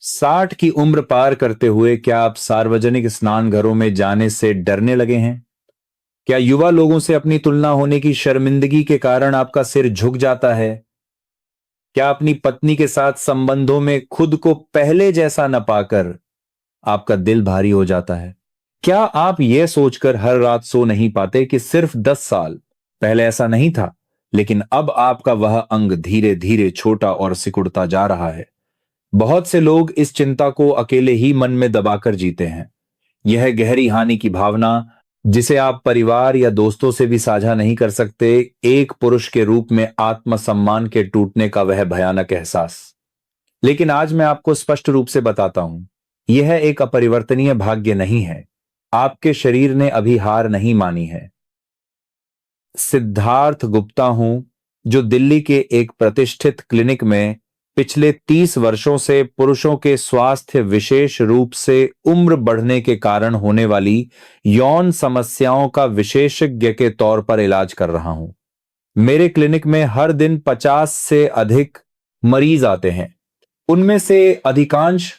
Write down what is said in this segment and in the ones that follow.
60 की उम्र पार करते हुए क्या आप सार्वजनिक स्नान घरों में जाने से डरने लगे हैं? क्या युवा लोगों से अपनी तुलना होने की शर्मिंदगी के कारण आपका सिर झुक जाता है? क्या अपनी पत्नी के साथ संबंधों में खुद को पहले जैसा न पाकर आपका दिल भारी हो जाता है? क्या आप यह सोचकर हर रात सो नहीं पाते कि सिर्फ 10 साल पहले ऐसा नहीं था, लेकिन अब आपका वह अंग धीरे धीरे छोटा और सिकुड़ता जा रहा है? बहुत से लोग इस चिंता को अकेले ही मन में दबाकर जीते हैं। यह गहरी हानि की भावना, जिसे आप परिवार या दोस्तों से भी साझा नहीं कर सकते, एक पुरुष के रूप में आत्मसम्मान के टूटने का वह भयानक एहसास। लेकिन आज मैं आपको स्पष्ट रूप से बताता हूं, यह एक अपरिवर्तनीय भाग्य नहीं है। आपके शरीर ने अभी हार नहीं मानी है। सिद्धार्थ गुप्ता हूं, जो दिल्ली के एक प्रतिष्ठित क्लिनिक में पिछले 30 वर्षों से पुरुषों के स्वास्थ्य, विशेष रूप से उम्र बढ़ने के कारण होने वाली यौन समस्याओं का विशेषज्ञ के तौर पर इलाज कर रहा हूं। मेरे क्लिनिक में हर दिन 50 से अधिक मरीज आते हैं। उनमें से अधिकांश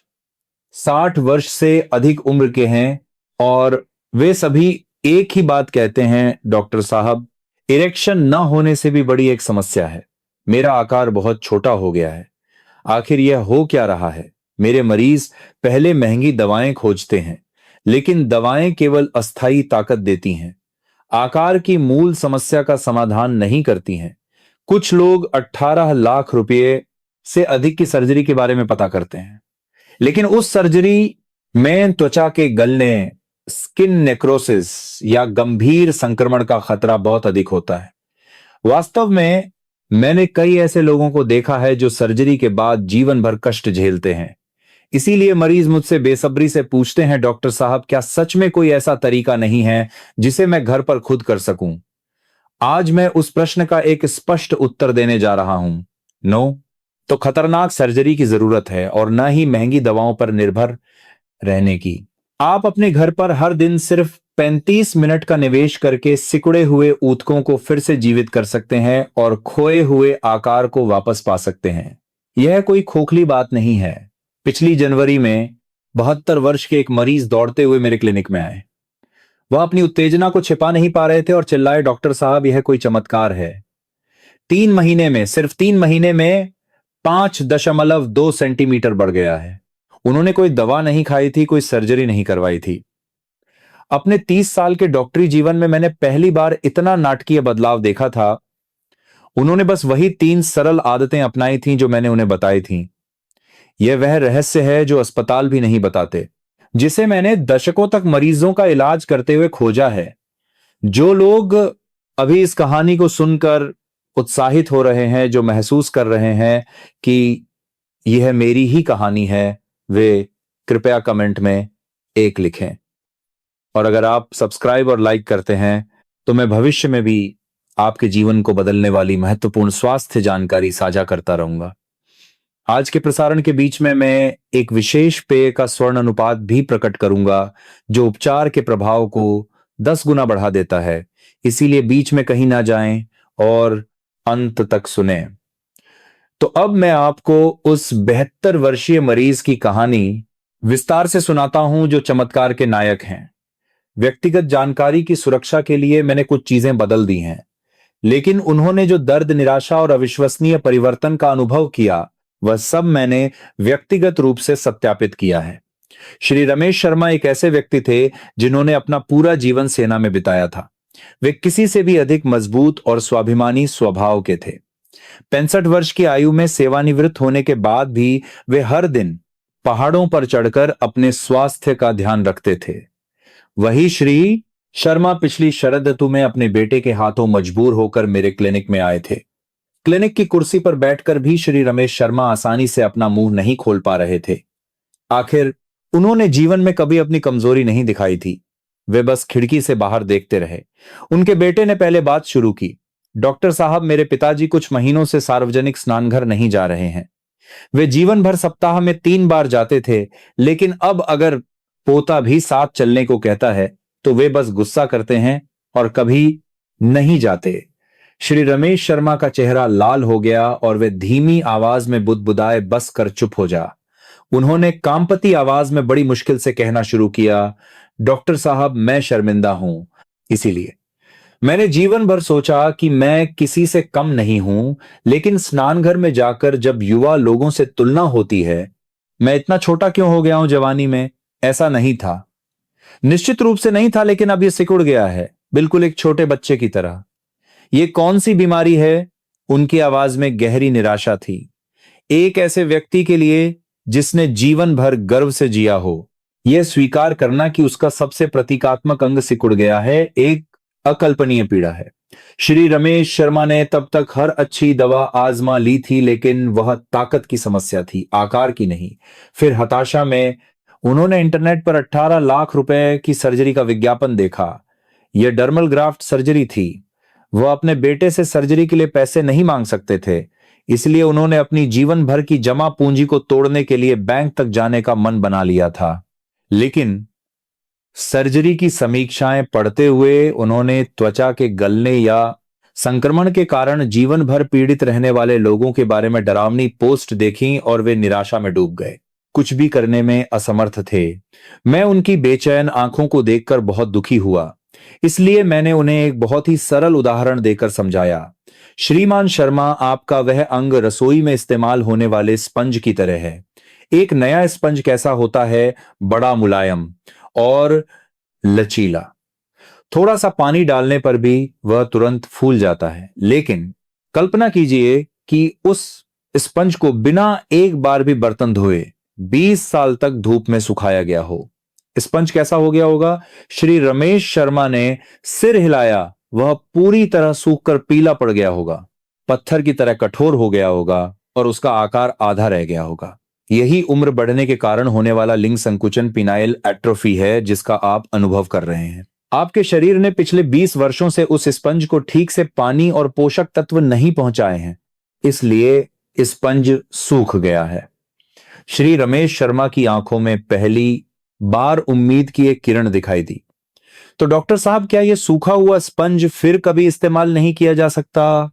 60 वर्ष से अधिक उम्र के हैं और वे सभी एक ही बात कहते हैं, डॉक्टर साहब, इरेक्शन न होने से भी बड़ी एक समस्या है। मेरा आकार बहुत छोटा हो गया है। आखिर यह हो क्या रहा है? मेरे मरीज पहले महंगी दवाएं खोजते हैं, लेकिन दवाएं केवल अस्थायी ताकत देती हैं, आकार की मूल समस्या का समाधान नहीं करती हैं। कुछ लोग 18 लाख रुपए से अधिक की सर्जरी के बारे में पता करते हैं, लेकिन उस सर्जरी में त्वचा के गलने, स्किन नेक्रोसिस या गंभीर संक्रमण का खतरा बहुत अधिक होता है। वास्तव में मैंने कई ऐसे लोगों को देखा है जो सर्जरी के बाद जीवन भर कष्ट झेलते हैं। इसीलिए मरीज मुझसे बेसब्री से पूछते हैं, डॉक्टर साहब, क्या सच में कोई ऐसा तरीका नहीं है जिसे मैं घर पर खुद कर सकूं? आज मैं उस प्रश्न का एक स्पष्ट उत्तर देने जा रहा हूं। नो। तो खतरनाक सर्जरी की जरूरत है और न ही महंगी दवाओं पर निर्भर रहने की। आप अपने घर पर हर दिन सिर्फ 35 मिनट का निवेश करके सिकुड़े हुए ऊतकों को फिर से जीवित कर सकते हैं और खोए हुए आकार को वापस पा सकते हैं। यह कोई खोखली बात नहीं है। पिछली जनवरी में 72 वर्ष के एक मरीज दौड़ते हुए मेरे क्लिनिक में आए। वह अपनी उत्तेजना को छिपा नहीं पा रहे थे और चिल्लाए, डॉक्टर साहब, यह कोई चमत्कार है। 3 महीने में, सिर्फ 3 महीने में 5.2 सेंटीमीटर बढ़ गया है। उन्होंने कोई दवा नहीं खाई थी, कोई सर्जरी नहीं करवाई थी। अपने 30 साल के डॉक्टरी जीवन में मैंने पहली बार इतना नाटकीय बदलाव देखा था। उन्होंने बस वही 3 सरल आदतें अपनाई थीं जो मैंने उन्हें बताई थीं। यह वह रहस्य है जो अस्पताल भी नहीं बताते, जिसे मैंने दशकों तक मरीजों का इलाज करते हुए खोजा है। जो लोग अभी इस कहानी को सुनकर उत्साहित हो रहे हैं, जो महसूस कर रहे हैं कि यह मेरी ही कहानी है, वे कृपया कमेंट में 1 लिखें। और अगर आप सब्सक्राइब और लाइक करते हैं तो मैं भविष्य में भी आपके जीवन को बदलने वाली महत्वपूर्ण स्वास्थ्य जानकारी साझा करता रहूंगा। आज के प्रसारण के बीच में मैं एक विशेष पेय का स्वर्ण अनुपात भी प्रकट करूंगा, जो उपचार के प्रभाव को 10 गुना बढ़ा देता है। इसीलिए बीच में कहीं ना जाएं और अंत तक सुने। तो अब मैं आपको उस 72 वर्षीय मरीज की कहानी विस्तार से सुनाता हूं, जो चमत्कार के नायक हैं। व्यक्तिगत जानकारी की सुरक्षा के लिए मैंने कुछ चीजें बदल दी हैं, लेकिन उन्होंने जो दर्द, निराशा और अविश्वसनीय परिवर्तन का अनुभव किया, वह सब मैंने व्यक्तिगत रूप से सत्यापित किया है। श्री रमेश शर्मा एक ऐसे व्यक्ति थे जिन्होंने अपना पूरा जीवन सेना में बिताया था। वे किसी से भी अधिक मजबूत और स्वाभिमानी स्वभाव के थे। 65 वर्ष की आयु में सेवानिवृत्त होने के बाद भी वे हर दिन पहाड़ों पर चढ़कर अपने स्वास्थ्य का ध्यान रखते थे। वही श्री शर्मा पिछली शरद ऋतु में अपने बेटे के हाथों मजबूर होकर मेरे क्लिनिक में आए थे। क्लिनिक की कुर्सी पर बैठकर भी श्री रमेश शर्मा आसानी से अपना मुंह नहीं खोल पा रहे थे। आखिर उन्होंने जीवन में कभी अपनी कमजोरी नहीं दिखाई थी। वे बस खिड़की से बाहर देखते रहे। उनके बेटे ने पहले बात शुरू की, डॉक्टर साहब, मेरे पिताजी कुछ महीनों से सार्वजनिक स्नानघर नहीं जा रहे हैं। वे जीवन भर सप्ताह में 3 बार जाते थे, लेकिन अब अगर पोता भी साथ चलने को कहता है तो वे बस गुस्सा करते हैं और कभी नहीं जाते। श्री रमेश शर्मा का चेहरा लाल हो गया और वे धीमी आवाज में बुदबुदाए, बस कर, चुप हो जा। उन्होंने कामपति आवाज में बड़ी मुश्किल से कहना शुरू किया, डॉक्टर साहब मैं शर्मिंदा हूं। इसीलिए मैंने जीवन भर सोचा कि मैं किसी से कम नहीं हूं, लेकिन स्नानघर में जाकर जब युवा लोगों से तुलना होती है, मैं इतना छोटा क्यों हो गया हूं जवानी में। ऐसा नहीं था, निश्चित रूप से नहीं था, लेकिन अब यह सिकुड़ गया है, बिल्कुल एक छोटे बच्चे की तरह। ये कौन सी बीमारी है? उनकी आवाज में गहरी निराशा थी। एक ऐसे व्यक्ति के लिए जिसने जीवन भर गर्व से जिया हो, यह स्वीकार करना कि उसका सबसे प्रतीकात्मक अंग सिकुड़ गया है, एक अकल्पनीय पीड़ा है। श्री रमेश शर्मा ने तब तक हर अच्छी दवा आजमा ली थी, लेकिन वह ताकत की समस्या थी, आकार की नहीं। फिर हताशा में उन्होंने इंटरनेट पर 18 लाख रुपए की सर्जरी का विज्ञापन देखा। यह डर्मल ग्राफ्ट सर्जरी थी। वह अपने बेटे से सर्जरी के लिए पैसे नहीं मांग सकते थे, इसलिए उन्होंने अपनी जीवन भर की जमा पूंजी को तोड़ने के लिए बैंक तक जाने का मन बना लिया था। लेकिन सर्जरी की समीक्षाएं पढ़ते हुए उन्होंने त्वचा के गलने या संक्रमण के कारण जीवन भर पीड़ित रहने वाले लोगों के बारे में डरावनी पोस्ट देखी और वे निराशा में डूब गए, कुछ भी करने में असमर्थ थे। मैं उनकी बेचैन आंखों को देखकर बहुत दुखी हुआ, इसलिए मैंने उन्हें एक बहुत ही सरल उदाहरण देकर समझाया। श्रीमान शर्मा, आपका वह अंग रसोई में इस्तेमाल होने वाले स्पंज की तरह है। एक नया स्पंज कैसा होता है? बड़ा मुलायम और लचीला। थोड़ा सा पानी डालने पर भी वह तुरंत फूल जाता है। लेकिन कल्पना कीजिए कि उस स्पंज को बिना एक बार भी बर्तन धोए 20 साल तक धूप में सुखाया गया हो। स्पंज कैसा हो गया होगा? श्री रमेश शर्मा ने सिर हिलाया, वह पूरी तरह सूखकर पीला पड़ गया होगा, पत्थर की तरह कठोर हो गया होगा और उसका आकार आधा रह गया होगा। यही उम्र बढ़ने के कारण होने वाला लिंग संकुचन, पिनाइल एट्रोफी है, जिसका आप अनुभव कर रहे हैं। आपके शरीर ने पिछले 20 वर्षों से उस स्पंज को ठीक से पानी और पोषक तत्व नहीं पहुंचाए हैं, इसलिए स्पंज सूख गया है। श्री रमेश शर्मा की आंखों में पहली बार उम्मीद की एक किरण दिखाई दी। तो डॉक्टर साहब, क्या यह सूखा हुआ स्पंज फिर कभी इस्तेमाल नहीं किया जा सकता?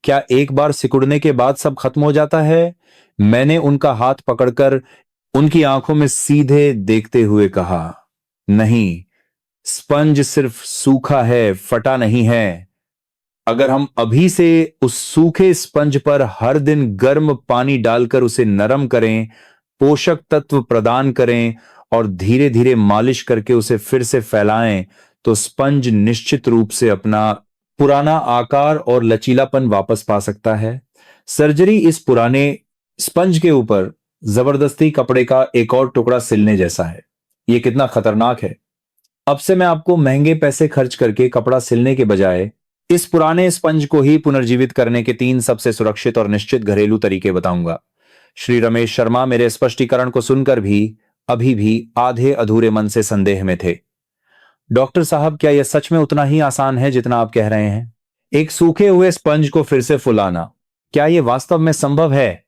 क्या एक बार सिकुड़ने के बाद सब खत्म हो जाता है? मैंने उनका हाथ पकड़कर उनकी आंखों में सीधे देखते हुए कहा, नहीं, स्पंज सिर्फ सूखा है, फटा नहीं है। अगर हम अभी से उस सूखे स्पंज पर हर दिन गर्म पानी डालकर उसे नरम करें, पोषक तत्व प्रदान करें और धीरे धीरे मालिश करके उसे फिर से फैलाएं, तो स्पंज निश्चित रूप से अपना पुराना आकार और लचीलापन वापस पा सकता है। सर्जरी इस पुराने स्पंज के ऊपर जबरदस्ती कपड़े का एक और टुकड़ा सिलने जैसा है। यह कितना खतरनाक है। अब से मैं आपको महंगे पैसे खर्च करके कपड़ा सिलने के बजाय इस पुराने स्पंज को ही पुनर्जीवित करने के 3 सबसे सुरक्षित और निश्चित घरेलू तरीके बताऊंगा। श्री रमेश शर्मा मेरे स्पष्टीकरण को सुनकर भी अभी भी आधे अधूरे मन से संदेह में थे। डॉक्टर साहब, क्या यह सच में उतना ही आसान है जितना आप कह रहे हैं? एक सूखे हुए स्पंज को फिर से फुलाना, क्या यह वास्तव में संभव है?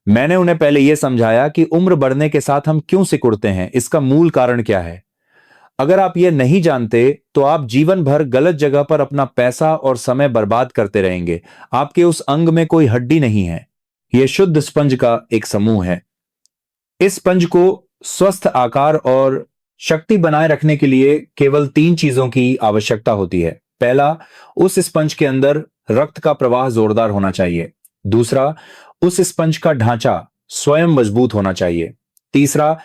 मैंने उन्हें पहले यह समझाया कि उम्र बढ़ने के साथ हम क्यों सिकुड़ते हैं, इसका मूल कारण क्या है। अगर आप यह नहीं जानते तो आप जीवन भर गलत जगह पर अपना पैसा और समय बर्बाद करते रहेंगे। आपके उस अंग में कोई हड्डी नहीं है, यह शुद्ध स्पंज का एक समूह है। इस स्पंज को स्वस्थ आकार और शक्ति बनाए रखने के लिए केवल 3 चीजों की आवश्यकता होती है। पहला, उस स्पंज के अंदर रक्त का प्रवाह जोरदार होना चाहिए। दूसरा, उस स्पंज का ढांचा स्वयं मजबूत होना चाहिए। तीसरा,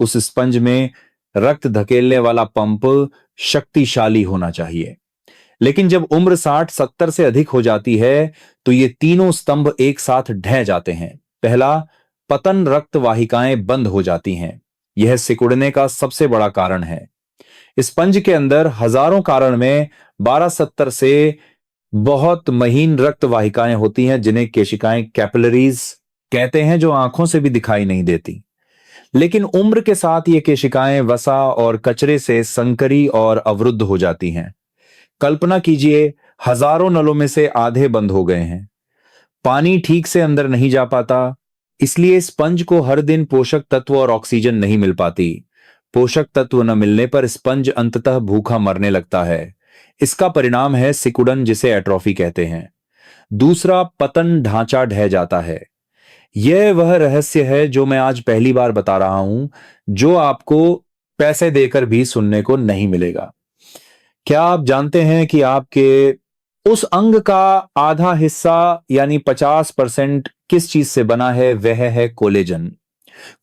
उस स्पंज में रक्त धकेलने वाला पंप शक्तिशाली होना चाहिए। लेकिन जब उम्र 60-70 से अधिक हो जाती है तो ये तीनों स्तंभ एक साथ ढह जाते हैं। पहला, पतन, रक्त वाहिकाएं बंद हो जाती हैं। यह सिकुड़ने का सबसे बड़ा कारण है। स्पंज के अंदर हजारों कारण में 12-70 से बहुत महीन रक्त वाहिकाएं होती हैं, जिन्हें केशिकाएं, कैपिलरीज कहते हैं, जो आंखों से भी दिखाई नहीं देती। लेकिन उम्र के साथ ये केशिकाएं वसा और कचरे से संकरी और अवरुद्ध हो जाती हैं। कल्पना कीजिए, हजारों नलों में से आधे बंद हो गए हैं, पानी ठीक से अंदर नहीं जा पाता, इसलिए स्पंज को हर दिन पोषक तत्व और ऑक्सीजन नहीं मिल पाती। पोषक तत्व न मिलने पर स्पंज अंततः भूखा मरने लगता है। इसका परिणाम है सिकुड़न, जिसे एट्रोफी कहते हैं। दूसरा, पतन, ढांचा ढह जाता है। यह वह रहस्य है जो मैं आज पहली बार बता रहा हूं, जो आपको पैसे देकर भी सुनने को नहीं मिलेगा। क्या आप जानते हैं कि आपके उस अंग का आधा हिस्सा यानी 50% किस चीज से बना है? वह है कोलेजन।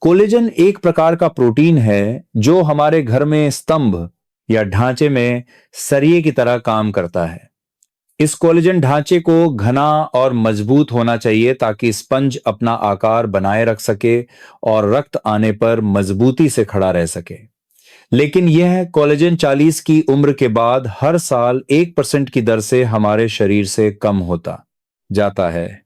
कोलेजन एक प्रकार का प्रोटीन है जो हमारे घर में स्तंभ या ढांचे में सरिये की तरह काम करता है। इस कोलेजन ढांचे को घना और मजबूत होना चाहिए ताकि स्पंज अपना आकार बनाए रख सके और रक्त आने पर मजबूती से खड़ा रह सके। लेकिन यह कोलेजन 40 की उम्र के बाद हर साल 1% की दर से हमारे शरीर से कम होता जाता है।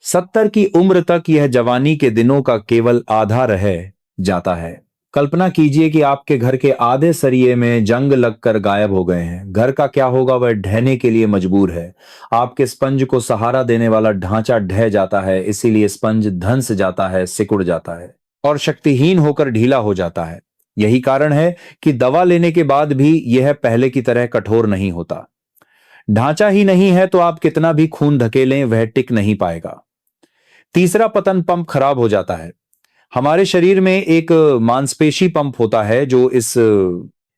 70 की उम्र तक यह जवानी के दिनों का केवल आधा रह जाता है। कल्पना कीजिए कि आपके घर के आधे सरिये में जंग लगकर गायब हो गए हैं। घर का क्या होगा? वह ढहने के लिए मजबूर है। आपके स्पंज को सहारा देने वाला ढांचा ढह जाता है, इसीलिए स्पंज धंस जाता है, सिकुड़ जाता है और शक्तिहीन होकर ढीला हो जाता है। यही कारण है कि दवा लेने के बाद भी यह पहले की तरह कठोर नहीं होता। ढांचा ही नहीं है तो आप कितना भी खून धकेलें, वह टिक नहीं पाएगा। तीसरा पतन, पंप खराब हो जाता है। हमारे शरीर में एक मांसपेशी पंप होता है जो इस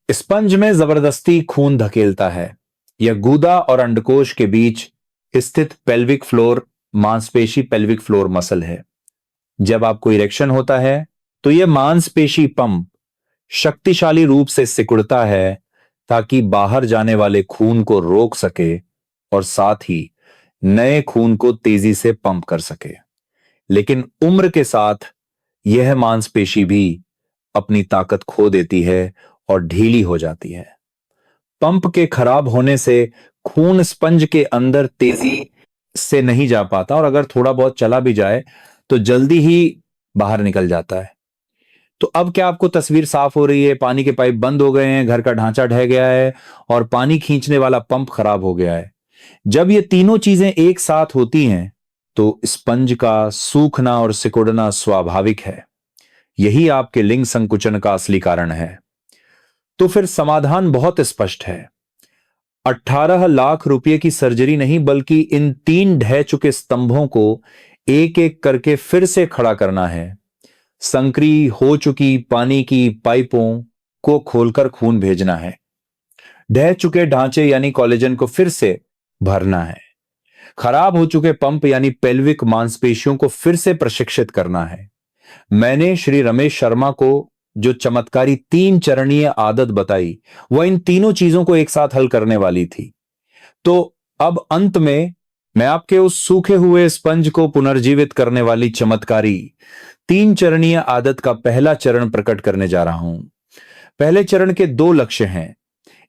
स्पंज में जबरदस्ती खून धकेलता है। यह गूदा और अंडकोश के बीच स्थित पेल्विक फ्लोर मांसपेशी पेल्विक फ्लोर मसल है। जब आपको इरेक्शन होता है तो यह मांसपेशी पंप शक्तिशाली रूप से सिकुड़ता है ताकि बाहर जाने वाले खून को रोक सके और साथ ही नए खून को तेजी से पंप कर सके। लेकिन उम्र के साथ यह मांसपेशी भी अपनी ताकत खो देती है और ढीली हो जाती है। पंप के खराब होने से खून स्पंज के अंदर तेजी से नहीं जा पाता और अगर थोड़ा बहुत चला भी जाए तो जल्दी ही बाहर निकल जाता है। तो अब क्या आपको तस्वीर साफ हो रही है? पानी के पाइप बंद हो गए हैं, घर का ढांचा ढह गया है और पानी खींचने वाला पंप खराब हो गया है। जब ये तीनों चीजें एक साथ होती हैं तो स्पंज का सूखना और सिकुड़ना स्वाभाविक है। यही आपके लिंग संकुचन का असली कारण है। तो फिर समाधान बहुत स्पष्ट है। 18 लाख रुपए की सर्जरी नहीं, बल्कि इन 3 ढह चुके स्तंभों को एक एक करके फिर से खड़ा करना है। संकरी हो चुकी पानी की पाइपों को खोलकर खून भेजना है। ढह चुके ढांचे यानी कोलेजन को फिर से भरना है। खराब हो चुके पंप यानी पेल्विक मांसपेशियों को फिर से प्रशिक्षित करना है। मैंने श्री रमेश शर्मा को जो चमत्कारी 3 चरणीय आदत बताई, वह इन तीनों चीजों को एक साथ हल करने वाली थी। तो अब अंत में मैं आपके उस सूखे हुए स्पंज को पुनर्जीवित करने वाली चमत्कारी 3 चरणीय आदत का पहला चरण प्रकट करने जा रहा हूं। पहले चरण के 2 लक्ष्य हैं।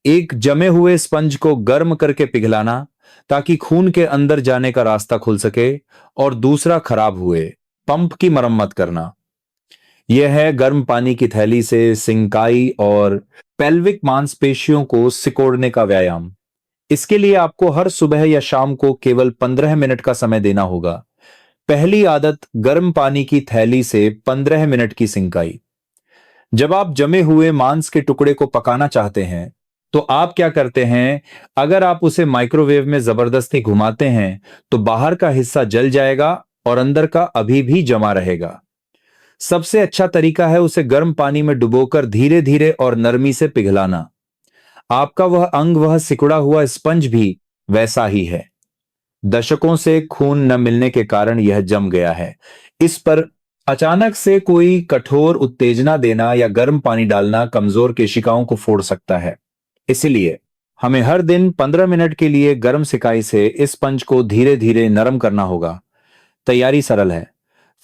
एक, जमे हुए स्पंज को गर्म करके पिघलाना ताकि खून के अंदर जाने का रास्ता खुल सके, और दूसरा, खराब हुए पंप की मरम्मत करना। यह है गर्म पानी की थैली से सिंकाई और पेल्विक मांसपेशियों को सिकोड़ने का व्यायाम। इसके लिए आपको हर सुबह या शाम को केवल 15 मिनट का समय देना होगा। पहली आदत, गर्म पानी की थैली से 15 मिनट की सिंकाई। जब आप जमे हुए मांस के टुकड़े को पकाना चाहते हैं तो आप क्या करते हैं? अगर आप उसे माइक्रोवेव में जबरदस्ती घुमाते हैं तो बाहर का हिस्सा जल जाएगा और अंदर का अभी भी जमा रहेगा। सबसे अच्छा तरीका है उसे गर्म पानी में डुबोकर धीरे धीरे और नरमी से पिघलाना। आपका वह अंग, वह सिकुड़ा हुआ स्पंज भी वैसा ही है। दशकों से खून न मिलने के कारण यह जम गया है। इस पर अचानक से कोई कठोर उत्तेजना देना या गर्म पानी डालना कमजोर केशिकाओं को फोड़ सकता है। इसलिए हमें हर दिन 15 मिनट के लिए गर्म सिकाई से इस स्पंज को धीरे धीरे नरम करना होगा। तैयारी सरल है।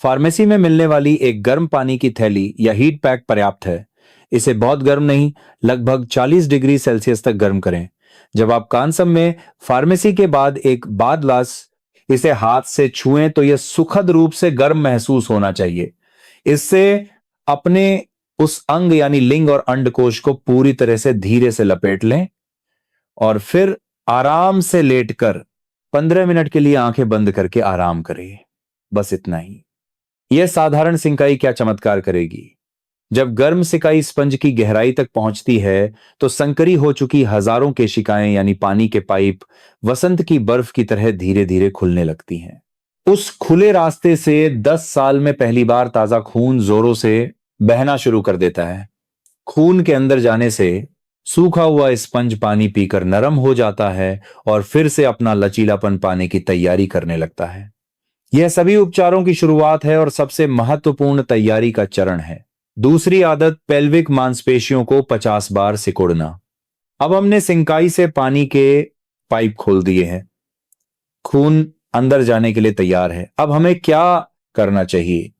फार्मेसी में मिलने वाली एक गर्म पानी की थैली या हीट पैक पर्याप्त है। इसे बहुत गर्म नहीं, लगभग 40 डिग्री सेल्सियस तक गर्म करें। जब आप कांसम में फार्मेसी के बाद एक बादलास इसे हाथ से छुएं तो यह सुखद रूप से गर्म महसूस होना चाहिए। इससे अपने उस अंग यानी लिंग और अंडकोश को पूरी तरह से धीरे से लपेट लें और फिर आराम से लेटकर 15 मिनट के लिए आंखें बंद करके आराम करें। बस इतना ही। यह साधारण सिंकाई क्या चमत्कार करेगी। जब गर्म सिकाई स्पंज की गहराई तक पहुंचती है तो संकरी हो चुकी हजारों केशिकाएं यानी पानी के पाइप वसंत की बर्फ की तरह धीरे धीरे खुलने लगती हैं। उस खुले रास्ते से 10 साल में पहली बार ताजा खून जोरों से बहना शुरू कर देता है। खून के अंदर जाने से सूखा हुआ स्पंज पानी पीकर नरम हो जाता है और फिर से अपना लचीलापन पाने की तैयारी करने लगता है। यह सभी उपचारों की शुरुआत है और सबसे महत्वपूर्ण तैयारी का चरण है। दूसरी आदत, पेल्विक मांसपेशियों को 50 बार सिकोड़ना। अब हमने सिंकाई से पानी के पाइप खोल दिए हैं, खून अंदर जाने के लिए तैयार है। अब हमें क्या करना चाहिए?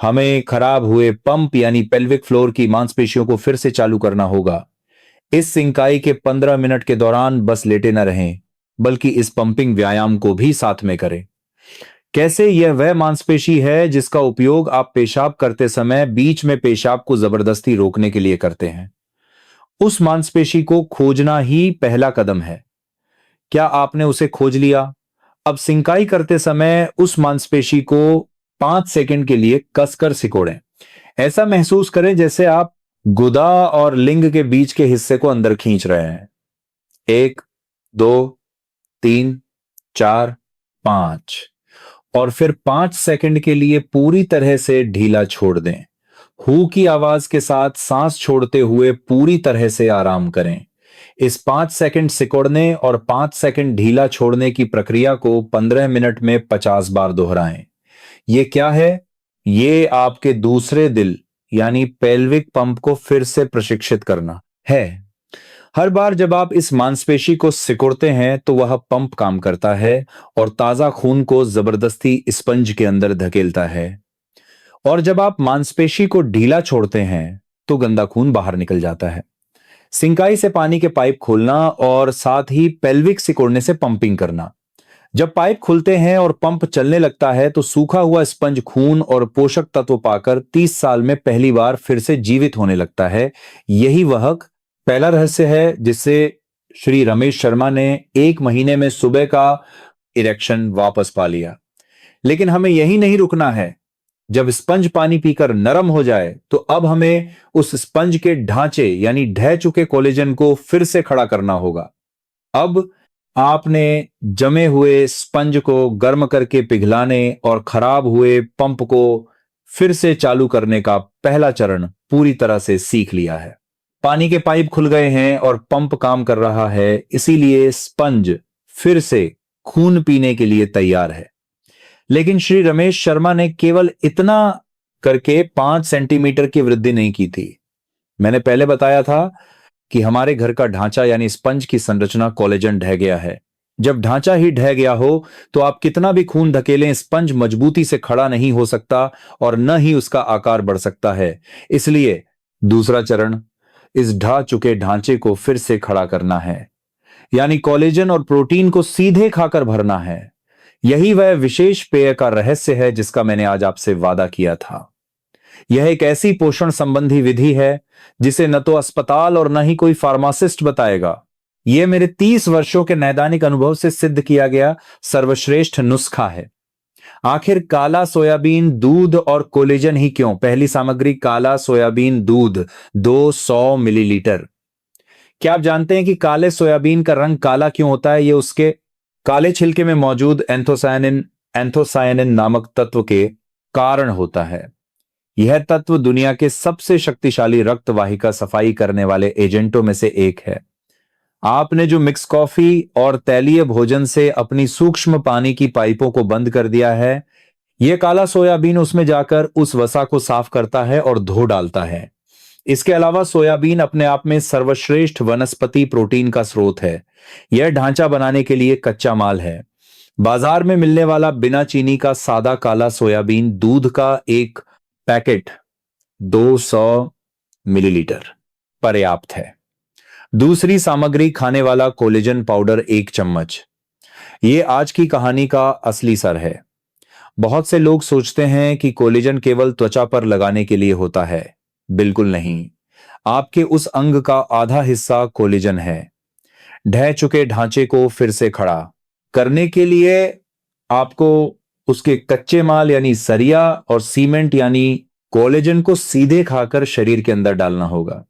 हमें खराब हुए पंप यानी पेल्विक फ्लोर की मांसपेशियों को फिर से चालू करना होगा। इस सिंकाई के 15 मिनट के दौरान बस लेटे न रहें, बल्कि इस पंपिंग व्यायाम को भी साथ में करें। कैसे? यह वह मांसपेशी है जिसका उपयोग आप पेशाब करते समय बीच में पेशाब को जबरदस्ती रोकने के लिए करते हैं। उस मांसपेशी को खोजना ही पहला कदम है। क्या आपने उसे खोज लिया? अब सिंकाई करते समय उस मांसपेशी को 5 सेकंड के लिए कसकर सिकोड़ें। ऐसा महसूस करें जैसे आप गुदा और लिंग के बीच के हिस्से को अंदर खींच रहे हैं। 1, 2, 3, 4, 5 और फिर 5 सेकंड के लिए पूरी तरह से ढीला छोड़ दें। हू की आवाज के साथ सांस छोड़ते हुए पूरी तरह से आराम करें। इस 5 सेकंड सिकोड़ने और 5 सेकंड ढीला छोड़ने की प्रक्रिया को 15 मिनट में 50 बार दोहराएं। ये क्या है? ये आपके दूसरे दिल यानी पेल्विक पंप को फिर से प्रशिक्षित करना है। हर बार जब आप इस मांसपेशी को सिकुड़ते हैं तो वह पंप काम करता है और ताजा खून को जबरदस्ती स्पंज के अंदर धकेलता है। और जब आप मांसपेशी को ढीला छोड़ते हैं तो गंदा खून बाहर निकल जाता है। सिंकाई से पानी के पाइप खोलना और साथ ही पेल्विक सिकोड़ने से पंपिंग करना। जब पाइप खुलते हैं और पंप चलने लगता है तो सूखा हुआ स्पंज खून और पोषक तत्व पाकर 30 साल में पहली बार फिर से जीवित होने लगता है। यही वह पहला रहस्य है जिससे श्री रमेश शर्मा ने 1 महीने में सुबह का इरेक्शन वापस पा लिया। लेकिन हमें यही नहीं रुकना है। जब स्पंज पानी पीकर नरम हो जाए तो अब हमें उस स्पंज के ढांचे यानी ढह चुके कोलेजन को फिर से खड़ा करना होगा। अब आपने जमे हुए स्पंज को गर्म करके पिघलाने और खराब हुए पंप को फिर से चालू करने का पहला चरण पूरी तरह से सीख लिया है। पानी के पाइप खुल गए हैं और पंप काम कर रहा है, इसीलिए स्पंज फिर से खून पीने के लिए तैयार है। लेकिन श्री रमेश शर्मा ने केवल इतना करके 5 सेंटीमीटर की वृद्धि नहीं की थी। मैंने पहले बताया था कि हमारे घर का ढांचा यानी स्पंज की संरचना कोलेजन ढह गया है। जब ढांचा ही ढह गया हो तो आप कितना भी खून धकेलें, स्पंज मजबूती से खड़ा नहीं हो सकता और न ही उसका आकार बढ़ सकता है। इसलिए दूसरा चरण इस ढह चुके ढांचे को फिर से खड़ा करना है, यानी कोलेजन और प्रोटीन को सीधे खाकर भरना है। यही वह विशेष पेय का रहस्य है जिसका मैंने आज आपसे वादा किया था। यह एक ऐसी पोषण संबंधी विधि है जिसे न तो अस्पताल और न ही कोई फार्मासिस्ट बताएगा। यह मेरे 30 वर्षों के नैदानिक अनुभव से सिद्ध किया गया सर्वश्रेष्ठ नुस्खा है। आखिर काला सोयाबीन दूध और कोलेजन ही क्यों? पहली सामग्री काला सोयाबीन दूध 200 मिलीलीटर। क्या आप जानते हैं कि काले सोयाबीन का रंग काला क्यों होता है? यह उसके काले छिलके में मौजूद एंथोसायनिन नामक तत्व के कारण होता है। यह तत्व दुनिया के सबसे शक्तिशाली रक्त वाहिका सफाई करने वाले एजेंटों में से एक है। आपने जो मिक्स कॉफी और तैलीय भोजन से अपनी सूक्ष्म पानी की पाइपों को बंद कर दिया है, यह काला सोयाबीन उसमें जाकर उस वसा को साफ करता है और धो डालता है। इसके अलावा सोयाबीन अपने आप में सर्वश्रेष्ठ वनस्पति प्रोटीन का स्रोत है। यह ढांचा बनाने के लिए कच्चा माल है। बाजार में मिलने वाला बिना चीनी का सादा काला सोयाबीन दूध का एक पैकेट 200 मिलीलीटर पर्याप्त है। दूसरी सामग्री खाने वाला कोलेजन पाउडर 1 चम्मच। यह आज की कहानी का असली सर है। बहुत से लोग सोचते हैं कि कोलेजन केवल त्वचा पर लगाने के लिए होता है। बिल्कुल नहीं। आपके उस अंग का आधा हिस्सा कोलेजन है। ढह चुके ढांचे को फिर से खड़ा करने के लिए आपको उसके कच्चे माल यानी सरिया और सीमेंट यानी कोलेजन को सीधे खाकर शरीर के अंदर डालना होगा।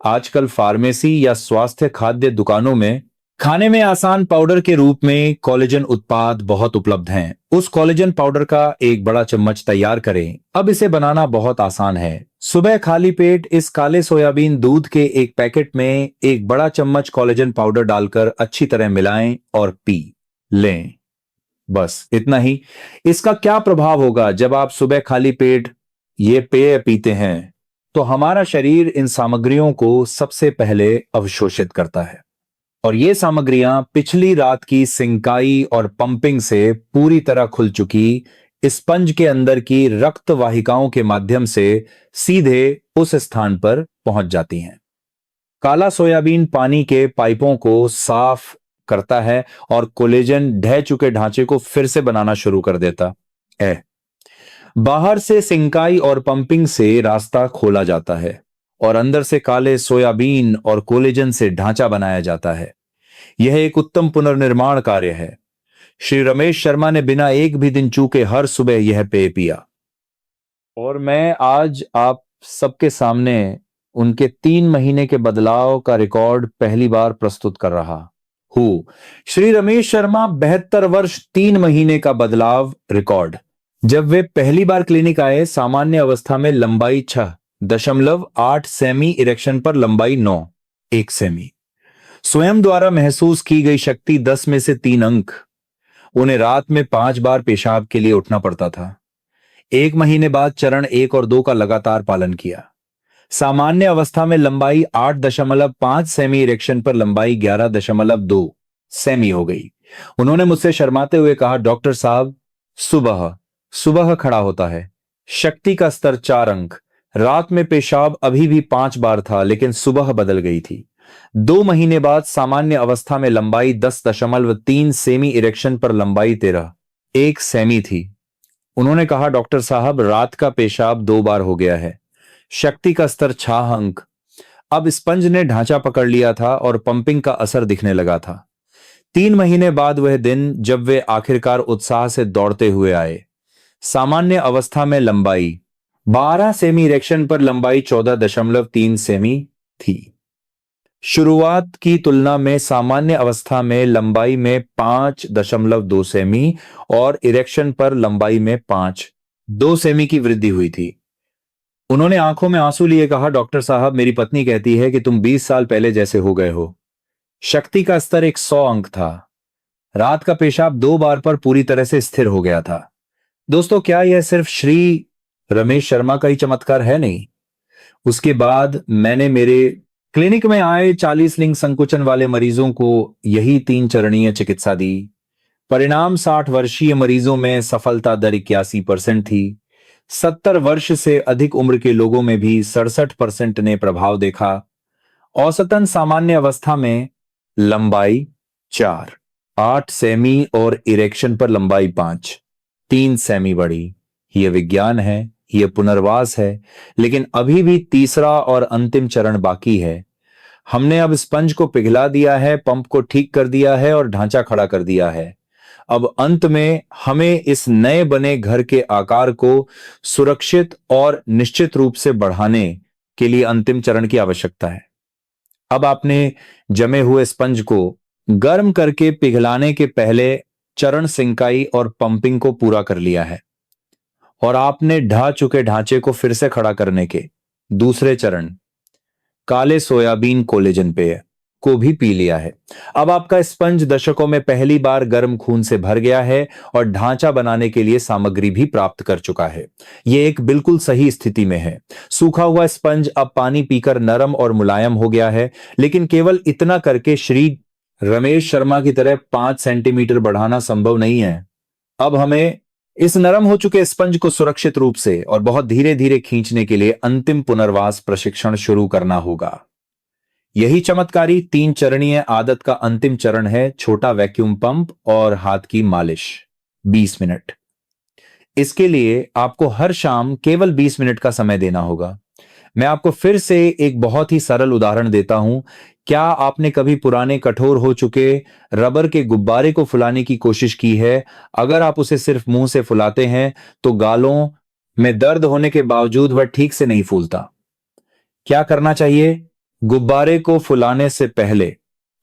आजकल फार्मेसी या स्वास्थ्य खाद्य दुकानों में खाने में आसान पाउडर के रूप में कोलेजन उत्पाद बहुत उपलब्ध हैं। उस कोलेजन पाउडर का एक बड़ा चम्मच तैयार करें। अब इसे बनाना बहुत आसान है। सुबह खाली पेट इस काले सोयाबीन दूध के एक पैकेट में एक बड़ा चम्मच कोलेजन पाउडर डालकर अच्छी तरह मिलाएं और पी लें। बस इतना ही। इसका क्या प्रभाव होगा जब आप सुबह खाली पेट ये पेय पीते हैं? तो हमारा शरीर इन सामग्रियों को सबसे पहले अवशोषित करता है और ये सामग्रियां पिछली रात की सिंकाई और पंपिंग से पूरी तरह खुल चुकी स्पंज के अंदर की रक्त वाहिकाओं के माध्यम से सीधे उस स्थान पर पहुंच जाती हैं। काला सोयाबीन पानी के पाइपों को साफ करता है और कोलेजन ढह चुके ढांचे को फिर से बनाना शुरू कर देता है। बाहर से सिंकाई और पंपिंग से रास्ता खोला जाता है और अंदर से काले सोयाबीन और कोलेजन से ढांचा बनाया जाता है। यह एक उत्तम पुनर्निर्माण कार्य है। श्री रमेश शर्मा ने बिना एक भी दिन चूके हर सुबह यह पेय पिया और मैं आज आप सबके सामने उनके 3 महीने के बदलाव का रिकॉर्ड पहली बार प्रस्तुत कर रहा हूं। श्री रमेश शर्मा 72 वर्ष 3 महीने का बदलाव रिकॉर्ड। जब वे पहली बार क्लिनिक आए, सामान्य अवस्था में लंबाई 6.8 सेमी, इरेक्शन पर लंबाई 9.1 सेमी। स्वयं द्वारा महसूस की गई शक्ति 10 में से 3 अंक। उन्हें रात में 5 बार पेशाब के लिए उठना पड़ता था। 1 महीने बाद चरण 1 और 2 का लगातार पालन किया। सामान्य अवस्था में लंबाई 8.5 सेमी, इरेक्शन पर लंबाई 11.2 सेमी हो गई। उन्होंने मुझसे शर्माते हुए कहा, डॉक्टर साहब, सुबह सुबह खड़ा होता है, शक्ति का स्तर 4 अंक। रात में पेशाब अभी भी 5 बार था, लेकिन सुबह बदल गई थी। 2 महीने बाद सामान्य अवस्था में लंबाई 10.3 सेमी, इरेक्शन पर लंबाई 13.1 सेमी थी। उन्होंने कहा, डॉक्टर साहब, रात का पेशाब 2 बार हो गया है, शक्ति का स्तर 6 अंक। अब स्पंज ने ढांचा पकड़ लिया था और पंपिंग का असर दिखने लगा था। 3 महीने बाद वह दिन जब वे आखिरकार उत्साह से दौड़ते हुए आए। सामान्य अवस्था में लंबाई 12 सेमी, इरेक्शन पर लंबाई 14.3 सेमी थी। शुरुआत की तुलना में सामान्य अवस्था में लंबाई में 5.2 सेमी और इरेक्शन पर लंबाई में 5.2 सेमी की वृद्धि हुई थी। उन्होंने आंखों में आंसू लिए कहा, डॉक्टर साहब, मेरी पत्नी कहती है कि तुम 20 साल पहले जैसे हो गए हो। शक्ति का स्तर 100 अंक था। रात का पेशाब 2 बार पर पूरी तरह से स्थिर हो गया था। दोस्तों, क्या यह सिर्फ श्री रमेश शर्मा का ही चमत्कार है? नहीं। उसके बाद मैंने मेरे क्लिनिक में आए 40 लिंग संकुचन वाले मरीजों को यही 3 चरणीय चिकित्सा दी। परिणाम 60 वर्षीय मरीजों में सफलता दर 81% थी। 70 वर्ष से अधिक उम्र के लोगों में भी 67% ने प्रभाव देखा। औसतन सामान्य अवस्था में लंबाई 4.8 सेमी और इरेक्शन पर लंबाई 5.3 सेमी बढ़ी। यह विज्ञान है, यह पुनर्वास है, लेकिन अभी भी तीसरा और अंतिम चरण बाकी है। हमने अब स्पंज को पिघला दिया है, पंप को ठीक कर दिया है और ढांचा खड़ा कर दिया है। अब अंत में हमें इस नए बने घर के आकार को सुरक्षित और निश्चित रूप से बढ़ाने के लिए अंतिम चरण की आवश्यकता है। अब आपने जमे हुए स्पंज को गर्म करके पिघलाने के पहले चरण सिंकाई और पंपिंग को पूरा कर लिया है और आपने ढह चुके ढांचे को फिर से खड़ा करने के दूसरे चरण काले सोयाबीन कोलेजन पेय को भी पी लिया है। अब आपका स्पंज दशकों में पहली बार गर्म खून से भर गया है और ढांचा बनाने के लिए सामग्री भी प्राप्त कर चुका है। यह एक बिल्कुल सही स्थिति में है। सूखा हुआ स्पंज अब पानी पीकर नरम और मुलायम हो गया है, लेकिन केवल इतना करके श्री रमेश शर्मा की तरह 5 सेंटीमीटर बढ़ाना संभव नहीं है। अब हमें इस नरम हो चुके स्पंज को सुरक्षित रूप से और बहुत धीरे धीरे खींचने के लिए अंतिम पुनर्वास प्रशिक्षण शुरू करना होगा। यही चमत्कारी 3 चरणीय आदत का अंतिम चरण है, छोटा वैक्यूम पंप और हाथ की मालिश 20 मिनट। इसके लिए आपको हर शाम केवल 20 मिनट का समय देना होगा। मैं आपको फिर से एक बहुत ही सरल उदाहरण देता हूं। क्या आपने कभी पुराने कठोर हो चुके रबर के गुब्बारे को फुलाने की कोशिश की है? अगर आप उसे सिर्फ मुंह से फुलाते हैं तो गालों में दर्द होने के बावजूद वह ठीक से नहीं फूलता। क्या करना चाहिए? गुब्बारे को फुलाने से पहले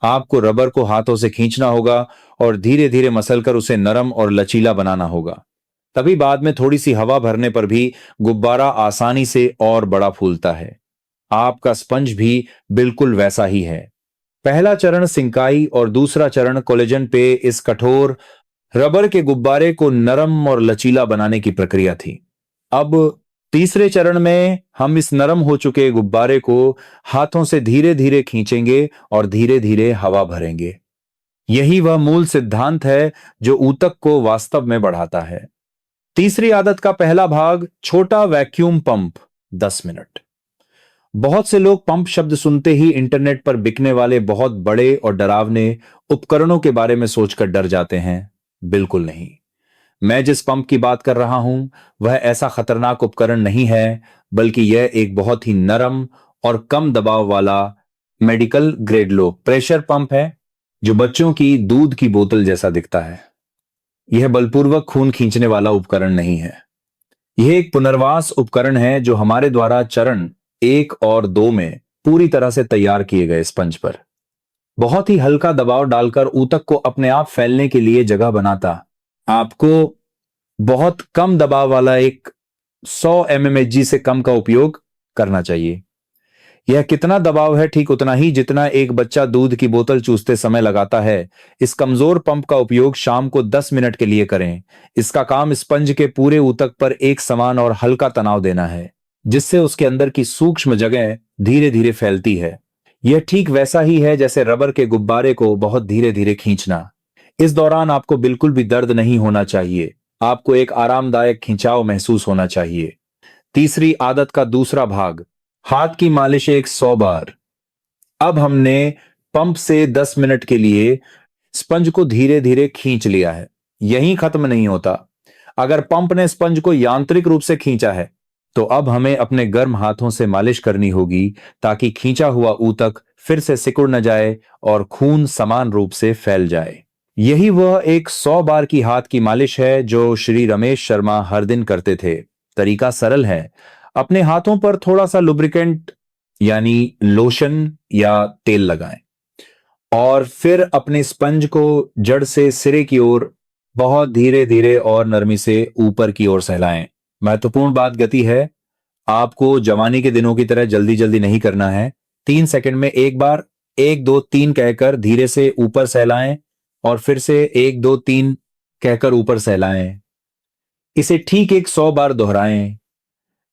आपको रबर को हाथों से खींचना होगा और धीरे धीरे मसलकर उसे नरम और लचीला बनाना होगा। तभी बाद में थोड़ी सी हवा भरने पर भी गुब्बारा आसानी से और बड़ा फूलता है। आपका स्पंज भी बिल्कुल वैसा ही है। पहला चरण सिंकाई और दूसरा चरण कोलेजन पे इस कठोर रबर के गुब्बारे को नरम और लचीला बनाने की प्रक्रिया थी। अब तीसरे चरण में हम इस नरम हो चुके गुब्बारे को हाथों से धीरे धीरे खींचेंगे और धीरे धीरे हवा भरेंगे। यही वह मूल सिद्धांत है जो ऊतक को वास्तव में बढ़ाता है। तीसरी आदत का पहला भाग, छोटा वैक्यूम पंप, 10 मिनट। बहुत से लोग पंप शब्द सुनते ही इंटरनेट पर बिकने वाले बहुत बड़े और डरावने उपकरणों के बारे में सोचकर डर जाते हैं। बिल्कुल नहीं। मैं जिस पंप की बात कर रहा हूं वह ऐसा खतरनाक उपकरण नहीं है, बल्कि यह एक बहुत ही नरम और कम दबाव वाला medical grade low pressure pump है जो बच्चों की दूध की बोतल जैसा दिखता है। यह बलपूर्वक खून खींचने वाला उपकरण नहीं है। यह एक पुनर्वास उपकरण है जो हमारे द्वारा चरण 1 और 2 में पूरी तरह से तैयार किए गए स्पंज पर बहुत ही हल्का दबाव डालकर ऊतक को अपने आप फैलने के लिए जगह बनाता। आपको बहुत कम दबाव वाला एक 100 mmHg से कम का उपयोग करना चाहिए। यह कितना दबाव है? ठीक उतना ही जितना एक बच्चा दूध की बोतल चूसते समय लगाता है। इस कमजोर पंप का उपयोग शाम को 10 मिनट के लिए करें। इसका काम स्पंज के पूरे ऊतक पर एक समान और हल्का तनाव देना है, जिससे उसके अंदर की सूक्ष्म जगह धीरे धीरे फैलती है। यह ठीक वैसा ही है जैसे रबर के गुब्बारे को बहुत धीरे धीरे खींचना। इस दौरान आपको बिल्कुल भी दर्द नहीं होना चाहिए। आपको एक आरामदायक खिंचाव महसूस होना चाहिए। तीसरी आदत का दूसरा भाग, हाथ की मालिश 100 बार। अब हमने पंप से 10 मिनट के लिए स्पंज को धीरे धीरे खींच लिया है। यहीं खत्म नहीं होता। अगर पंप ने स्पंज को यांत्रिक रूप से खींचा है तो अब हमें अपने गर्म हाथों से मालिश करनी होगी ताकि खींचा हुआ ऊतक फिर से सिकुड़ न जाए और खून समान रूप से फैल जाए। यही वह एक 100 बार की हाथ की मालिश है जो श्री रमेश शर्मा हर दिन करते थे। तरीका सरल है। अपने हाथों पर थोड़ा सा लुब्रिकेंट यानी लोशन या तेल लगाएं और फिर अपने स्पंज को जड़ से सिरे की ओर बहुत धीरे धीरे और नरमी से ऊपर की ओर सहलाएं। महत्वपूर्ण बात गति है। आपको जवानी के दिनों की तरह जल्दी जल्दी नहीं करना है। 3 सेकंड में एक बार 1 2 3 कहकर धीरे से ऊपर सहलाएं और फिर से 1 2 3 कहकर ऊपर सहलाएं। इसे ठीक 100 बार दोहराएं।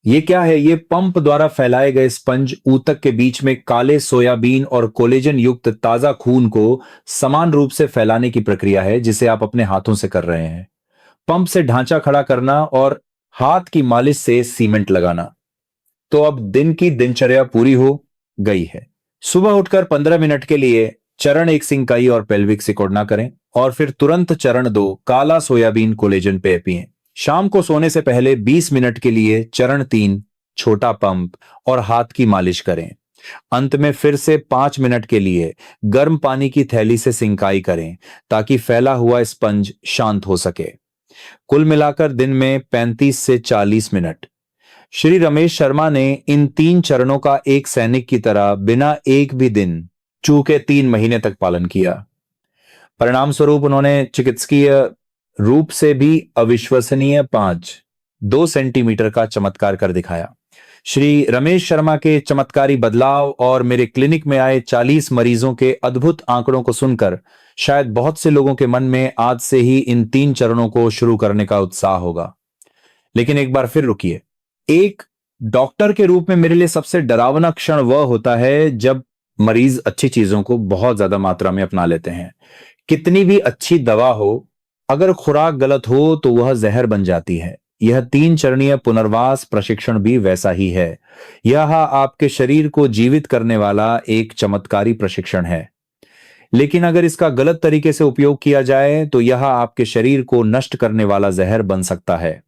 ये क्या है? ये पंप द्वारा फैलाए गए स्पंज ऊतक के बीच में काले सोयाबीन और कोलेजन युक्त ताजा खून को समान रूप से फैलाने की प्रक्रिया है जिसे आप अपने हाथों से कर रहे हैं। पंप से ढांचा खड़ा करना और हाथ की मालिश से सीमेंट लगाना। तो अब दिन की दिनचर्या पूरी हो गई है। सुबह उठकर 15 मिनट के लिए चरण 1 सिंकाई और पेल्विक सिकोड़ना करें और फिर तुरंत चरण 2 काला सोयाबीन कोलेजन पेय पिएं। शाम को सोने से पहले 20 मिनट के लिए चरण 3 छोटा पंप और हाथ की मालिश करें। अंत में फिर से 5 मिनट के लिए गर्म पानी की थैली से सिंकाई करें ताकि फैला हुआ स्पंज शांत हो सके। कुल मिलाकर दिन में 35 से 40 मिनट। श्री रमेश शर्मा ने इन 3 चरणों का एक सैनिक की तरह बिना एक भी दिन चूके 3 महीने तक पालन किया। परिणाम स्वरूप उन्होंने चिकित्सकीय रूप से भी अविश्वसनीय 2 सेंटीमीटर का चमत्कार कर दिखाया। श्री रमेश शर्मा के चमत्कारी बदलाव और मेरे क्लिनिक में आए 40 मरीजों के अद्भुत आंकड़ों को सुनकर शायद बहुत से लोगों के मन में आज से ही इन 3 चरणों को शुरू करने का उत्साह होगा। लेकिन एक बार फिर रुकिए। एक डॉक्टर के रूप में मेरे लिए सबसे डरावना क्षण वह होता है जब मरीज अच्छी चीजों को बहुत ज्यादा मात्रा में अपना लेते हैं। कितनी भी अच्छी दवा हो, अगर खुराक गलत हो तो वह जहर बन जाती है। यह 3 चरणीय पुनर्वास प्रशिक्षण भी वैसा ही है। यह आपके शरीर को जीवित करने वाला एक चमत्कारी प्रशिक्षण है। लेकिन अगर इसका गलत तरीके से उपयोग किया जाए तो यह आपके शरीर को नष्ट करने वाला जहर बन सकता है।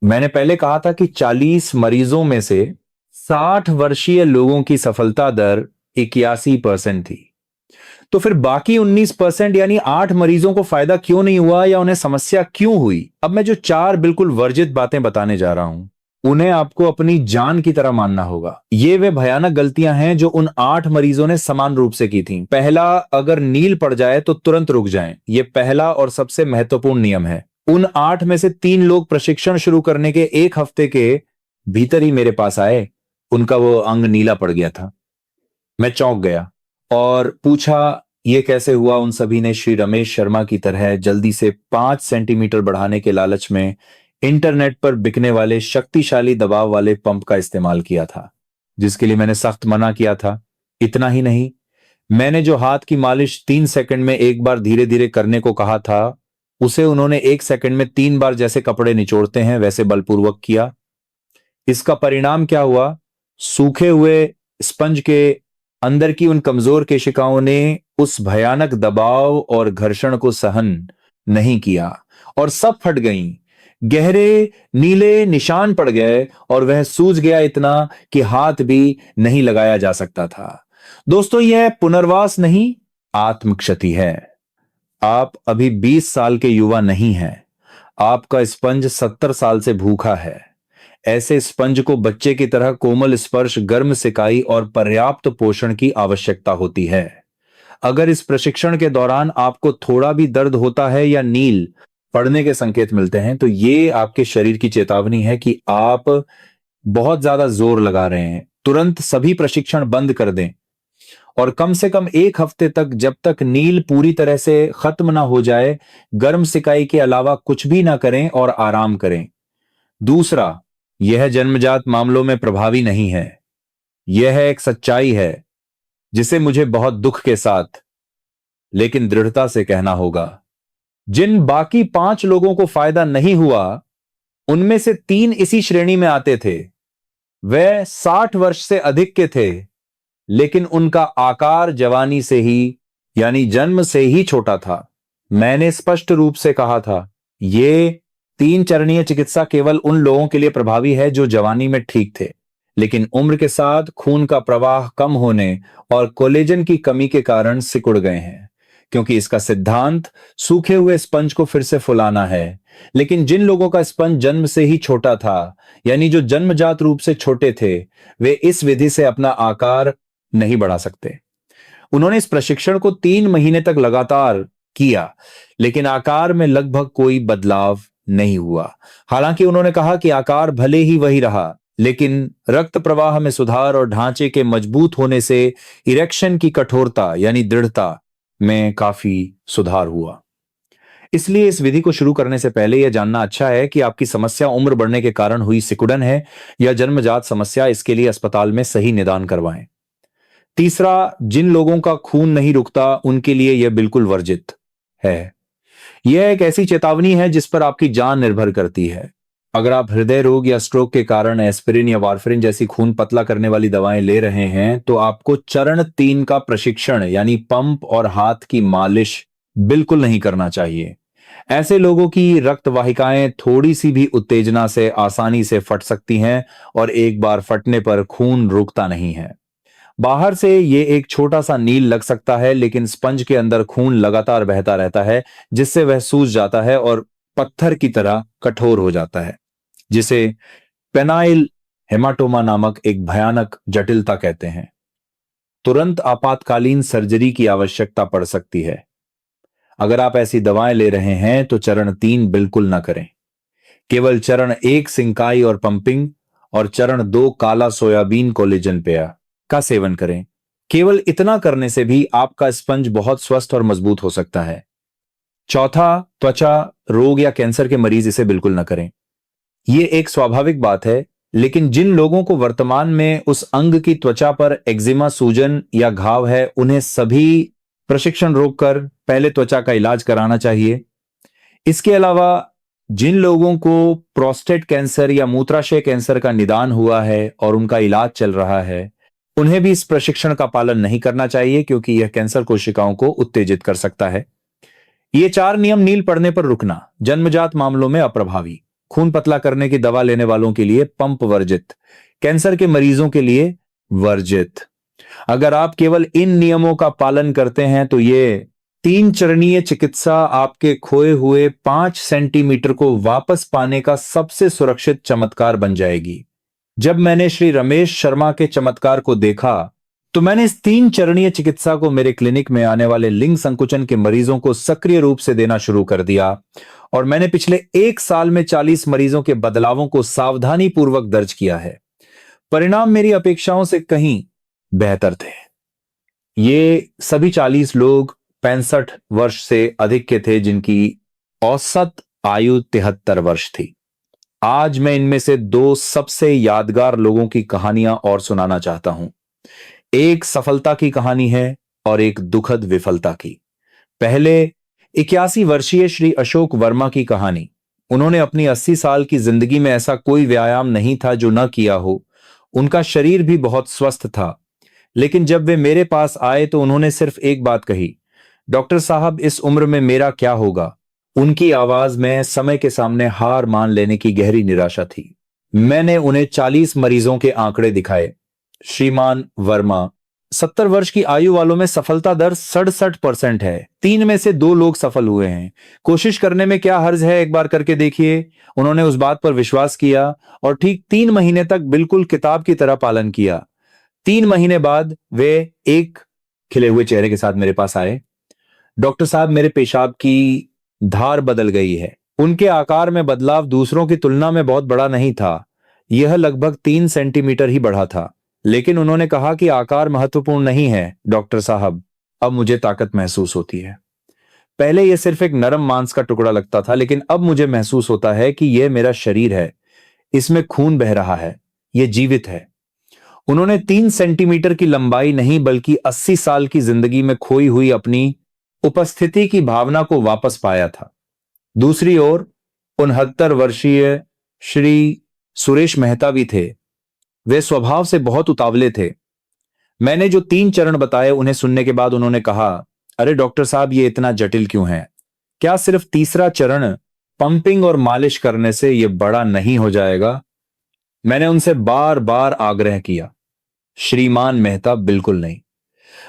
मैंने पहले कहा था कि 40 मरीजों में से 60 वर्षीय लोगों की सफलता दर 81% थी। तो फिर बाकी 19% यानी 8 मरीजों को फायदा क्यों नहीं हुआ या उन्हें समस्या क्यों हुई? अब मैं जो 4 बिल्कुल वर्जित बातें बताने जा रहा हूं उन्हें आपको अपनी जान की तरह मानना होगा। ये वे भयानक गलतियां हैं जो उन 8 मरीजों ने समान रूप से की थी। पहला, अगर नील पड़ जाए तो तुरंत रुक जाएं। ये पहला और सबसे महत्वपूर्ण नियम है। उन 8 में से 3 लोग प्रशिक्षण शुरू करने के 1 हफ्ते के भीतर ही मेरे पास आए। उनका वो अंग नीला पड़ गया था। मैं चौंक गया और पूछा, ये कैसे हुआ? उन सभी ने श्री रमेश शर्मा की तरह जल्दी से 5 सेंटीमीटर बढ़ाने के लालच में इंटरनेट पर बिकने वाले शक्तिशाली दबाव वाले पंप का इस्तेमाल किया था, जिसके लिए मैंने सख्त मना किया था। इतना ही नहीं, मैंने जो हाथ की मालिश 3 सेकंड में एक बार धीरे धीरे करने को कहा था, उसे उन्होंने 1 सेकंड में 3 बार जैसे कपड़े निचोड़ते हैं वैसे बलपूर्वक किया। इसका परिणाम क्या हुआ? सूखे हुए स्पंज के अंदर की उन कमजोर केशिकाओं ने उस भयानक दबाव और घर्षण को सहन नहीं किया और सब फट गईं। गहरे नीले निशान पड़ गए और वह सूज गया इतना कि हाथ भी नहीं लगाया जा सकता था। दोस्तों, यह पुनर्वास नहीं, आत्मक्षति है। आप अभी 20 साल के युवा नहीं हैं। आपका स्पंज 70 साल से भूखा है। ऐसे स्पंज को बच्चे की तरह कोमल स्पर्श, गर्म सिकाई और पर्याप्त पोषण की आवश्यकता होती है। अगर इस प्रशिक्षण के दौरान आपको थोड़ा भी दर्द होता है या नील पड़ने के संकेत मिलते हैं, तो ये आपके शरीर की चेतावनी है कि आप बहुत ज्यादा जोर लगा रहे हैं। तुरंत सभी प्रशिक्षण बंद कर दें और कम से कम 1 हफ्ते तक, जब तक नील पूरी तरह से खत्म ना हो जाए, गर्म सिकाई के अलावा कुछ भी ना करें और आराम करें। दूसरा, यह जन्मजात मामलों में प्रभावी नहीं है। यह एक सच्चाई है जिसे मुझे बहुत दुख के साथ लेकिन दृढ़ता से कहना होगा। जिन बाकी 5 लोगों को फायदा नहीं हुआ, उनमें से 3 इसी श्रेणी में आते थे। वे 60 वर्ष से अधिक के थे, लेकिन उनका आकार जवानी से ही, यानी जन्म से ही छोटा था। मैंने स्पष्ट रूप से कहा था, ये 3 चरणीय चिकित्सा केवल उन लोगों के लिए प्रभावी है जो जवानी में ठीक थे, लेकिन उम्र के साथ खून का प्रवाह कम होने और कोलेजन की कमी के कारण सिकुड़ गए हैं। क्योंकि इसका सिद्धांत सूखे हुए स्पंज को फिर से फुलाना है। लेकिन जिन लोगों का स्पंज जन्म से ही छोटा था, यानी जो जन्मजात रूप से छोटे थे, वे इस विधि से अपना आकार नहीं बढ़ा सकते। उन्होंने इस प्रशिक्षण को 3 महीने तक लगातार किया, लेकिन आकार में लगभग कोई बदलाव नहीं हुआ। हालांकि उन्होंने कहा कि आकार भले ही वही रहा, लेकिन रक्त प्रवाह में सुधार और ढांचे के मजबूत होने से इरेक्शन की कठोरता यानी दृढ़ता में काफी सुधार हुआ। इसलिए इस विधि को शुरू करने से पहले यह जानना अच्छा है कि आपकी समस्या उम्र बढ़ने के कारण हुई सिकुड़न है या जन्मजात समस्या। इसके लिए अस्पताल में सही निदान करवाएं। तीसरा, जिन लोगों का खून नहीं रुकता, उनके लिए यह बिल्कुल वर्जित है। यह एक ऐसी चेतावनी है जिस पर आपकी जान निर्भर करती है। अगर आप हृदय रोग या स्ट्रोक के कारण एस्पिरिन या वारफरिन जैसी खून पतला करने वाली दवाएं ले रहे हैं, तो आपको चरण 3 का प्रशिक्षण यानी पंप और हाथ की मालिश बिल्कुल नहीं करना चाहिए। ऐसे लोगों की रक्त वाहिकाएं थोड़ी सी भी उत्तेजना से आसानी से फट सकती हैं और एक बार फटने पर खून रुकता नहीं है। बाहर से ये एक छोटा सा नील लग सकता है, लेकिन स्पंज के अंदर खून लगातार बहता रहता है, जिससे वह सूज जाता है और पत्थर की तरह कठोर हो जाता है, जिसे पेनाइल हेमाटोमा नामक एक भयानक जटिलता कहते हैं। तुरंत आपातकालीन सर्जरी की आवश्यकता पड़ सकती है। अगर आप ऐसी दवाएं ले रहे हैं तो चरण 3 बिल्कुल ना करें। केवल चरण 1 सिंकाई और पंपिंग और चरण 2 काला सोयाबीन कोलेजन पेय का सेवन करें। केवल इतना करने से भी आपका स्पंज बहुत स्वस्थ और मजबूत हो सकता है। चौथा, त्वचा रोग या कैंसर के मरीज इसे बिल्कुल न करें। यह एक स्वाभाविक बात है, लेकिन जिन लोगों को वर्तमान में उस अंग की त्वचा पर एक्जिमा, सूजन या घाव है, उन्हें सभी प्रशिक्षण रोककर पहले त्वचा का इलाज कराना चाहिए। इसके अलावा जिन लोगों को प्रोस्टेट कैंसर या मूत्राशय कैंसर का निदान हुआ है और उनका इलाज चल रहा है, उन्हें भी इस प्रशिक्षण का पालन नहीं करना चाहिए, क्योंकि यह कैंसर कोशिकाओं को उत्तेजित कर सकता है। ये 4 नियम नील पड़ने पर रुकना, जन्मजात मामलों में अप्रभावी, खून पतला करने की दवा लेने वालों के लिए पंप वर्जित, कैंसर के मरीजों के लिए वर्जित। अगर आप केवल इन नियमों का पालन करते हैं तो ये 3 चरणीय चिकित्सा आपके खोए हुए 5 सेंटीमीटर को वापस पाने का सबसे सुरक्षित चमत्कार बन जाएगी। जब मैंने श्री रमेश शर्मा के चमत्कार को देखा तो मैंने इस 3 चरणीय चिकित्सा को मेरे क्लिनिक में आने वाले लिंग संकुचन के मरीजों को सक्रिय रूप से देना शुरू कर दिया और मैंने पिछले 1 साल में 40 मरीजों के बदलावों को सावधानी पूर्वक दर्ज किया है। परिणाम मेरी अपेक्षाओं से कहीं बेहतर थे। ये सभी 40 लोग 65 वर्ष से अधिक के थे, जिनकी औसत आयु 73 वर्ष थी। आज मैं इनमें से 2 सबसे यादगार लोगों की कहानियां और सुनाना चाहता हूं। एक सफलता की कहानी है और एक दुखद विफलता की। पहले 81 वर्षीय श्री अशोक वर्मा की कहानी। उन्होंने अपनी 80 साल की जिंदगी में ऐसा कोई व्यायाम नहीं था जो न किया हो। उनका शरीर भी बहुत स्वस्थ था, लेकिन जब वे मेरे पास आए तो उन्होंने सिर्फ एक बात कही, डॉक्टर साहब, इस उम्र में मेरा क्या होगा। उनकी आवाज में समय के सामने हार मान लेने की गहरी निराशा थी। मैंने उन्हें 40 मरीजों के आंकड़े दिखाए। श्रीमान वर्मा, 70 वर्ष की आयु वालों में सफलता दर 67% है। 3 में से 2 लोग सफल हुए हैं। कोशिश करने में क्या हर्ज है, एक बार करके देखिए। उन्होंने उस बात पर विश्वास किया और ठीक 3 महीने तक बिल्कुल किताब की तरह पालन किया। 3 महीने बाद वे एक खिले हुए चेहरे के साथ मेरे पास आए। डॉक्टर साहब, मेरे पेशाब की धार बदल गई है। उनके आकार में बदलाव दूसरों की तुलना में बहुत बड़ा नहीं था। यह लगभग 3 सेंटीमीटर ही बढ़ा था। लेकिन उन्होंने कहा कि आकार महत्वपूर्ण नहीं है डॉक्टर साहब, अब मुझे ताकत महसूस होती है। पहले यह सिर्फ एक नरम मांस का टुकड़ा लगता था, लेकिन अब मुझे महसूस होता है कि यह मेरा शरीर है। इसमें खून बह रहा है, यह जीवित है। उन्होंने 3 सेंटीमीटर की लंबाई नहीं बल्कि 80 साल की जिंदगी में खोई हुई अपनी उपस्थिति की भावना को वापस पाया था। दूसरी ओर 69 वर्षीय श्री सुरेश मेहता भी थे। वे स्वभाव से बहुत उतावले थे। मैंने जो 3 चरण बताए उन्हें सुनने के बाद उन्होंने कहा, अरे डॉक्टर साहब, ये इतना जटिल क्यों है? क्या सिर्फ तीसरा चरण पंपिंग और मालिश करने से यह बड़ा नहीं हो जाएगा? मैंने उनसे बार बार आग्रह किया। श्रीमान मेहता, बिल्कुल नहीं।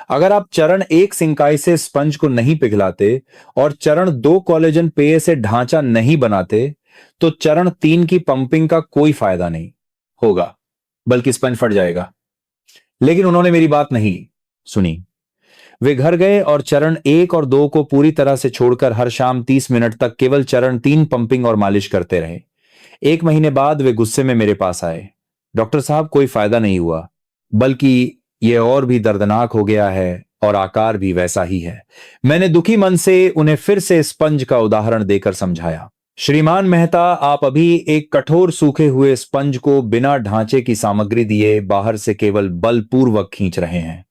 अगर आप चरण 1 सिंकाई से स्पंज को नहीं पिघलाते और चरण 2 कोलेजन पेय से ढांचा नहीं बनाते तो चरण 3 की पंपिंग का कोई फायदा नहीं होगा, बल्कि स्पंज फट जाएगा। लेकिन उन्होंने मेरी बात नहीं सुनी। वे घर गए और चरण 1 और 2 को पूरी तरह से छोड़कर हर शाम 30 मिनट तक केवल चरण 3 पंपिंग और मालिश करते रहे। 1 महीने बाद वे गुस्से में मेरे पास आए। डॉक्टर साहब, कोई फायदा नहीं हुआ, बल्कि यह और भी दर्दनाक हो गया है और आकार भी वैसा ही है। मैंने दुखी मन से उन्हें फिर से स्पंज का उदाहरण देकर समझाया। श्रीमान मेहता, आप अभी एक कठोर सूखे हुए स्पंज को बिना ढांचे की सामग्री दिए बाहर से केवल बलपूर्वक खींच रहे हैं।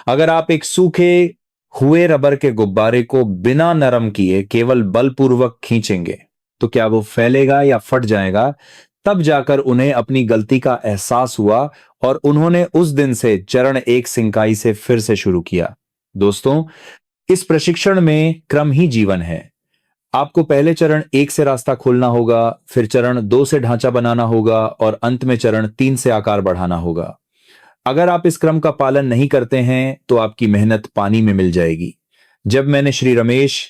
अगर आप एक सूखे हुए रबर के गुब्बारे को बिना नरम किए केवल बलपूर्वक खींचेंगे तो क्या वो फैलेगा या फट जाएगा? तब जाकर उन्हें अपनी गलती का एहसास हुआ और उन्होंने उस दिन से चरण 1 सिंकाई से फिर से शुरू किया। दोस्तों, इस प्रशिक्षण में क्रम ही जीवन है। आपको पहले चरण 1 से रास्ता खोलना होगा, फिर चरण 2 से ढांचा बनाना होगा और अंत में चरण 3 से आकार बढ़ाना होगा। अगर आप इस क्रम का पालन नहीं करते हैं तो आपकी मेहनत पानी में मिल जाएगी। जब मैंने श्री रमेश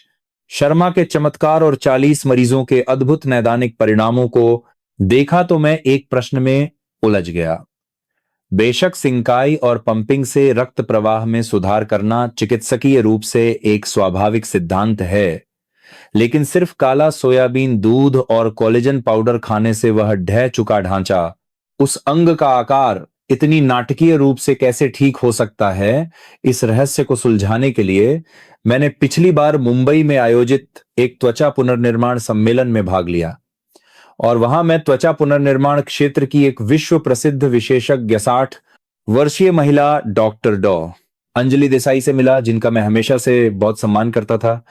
शर्मा के चमत्कार और 40 मरीजों के अद्भुत नैदानिक परिणामों को देखा तो मैं एक प्रश्न में उलझ गया। बेशक सिंकाई और पंपिंग से रक्त प्रवाह में सुधार करना चिकित्सकीय रूप से एक स्वाभाविक सिद्धांत है, लेकिन सिर्फ काला सोयाबीन दूध और कोलेजन पाउडर खाने से वह ढह चुका ढांचा, उस अंग का आकार इतनी नाटकीय रूप से कैसे ठीक हो सकता है? इस रहस्य को सुलझाने के लिए मैंने पिछली बार मुंबई में आयोजित एक त्वचा पुनर्निर्माण सम्मेलन में भाग लिया और वहां मैं त्वचा पुनर्निर्माण क्षेत्र की एक विश्व प्रसिद्ध विशेषज्ञ 60 वर्षीय महिला डॉक्टर डॉ अंजलि देसाई से मिला, जिनका मैं हमेशा से बहुत सम्मान करता था।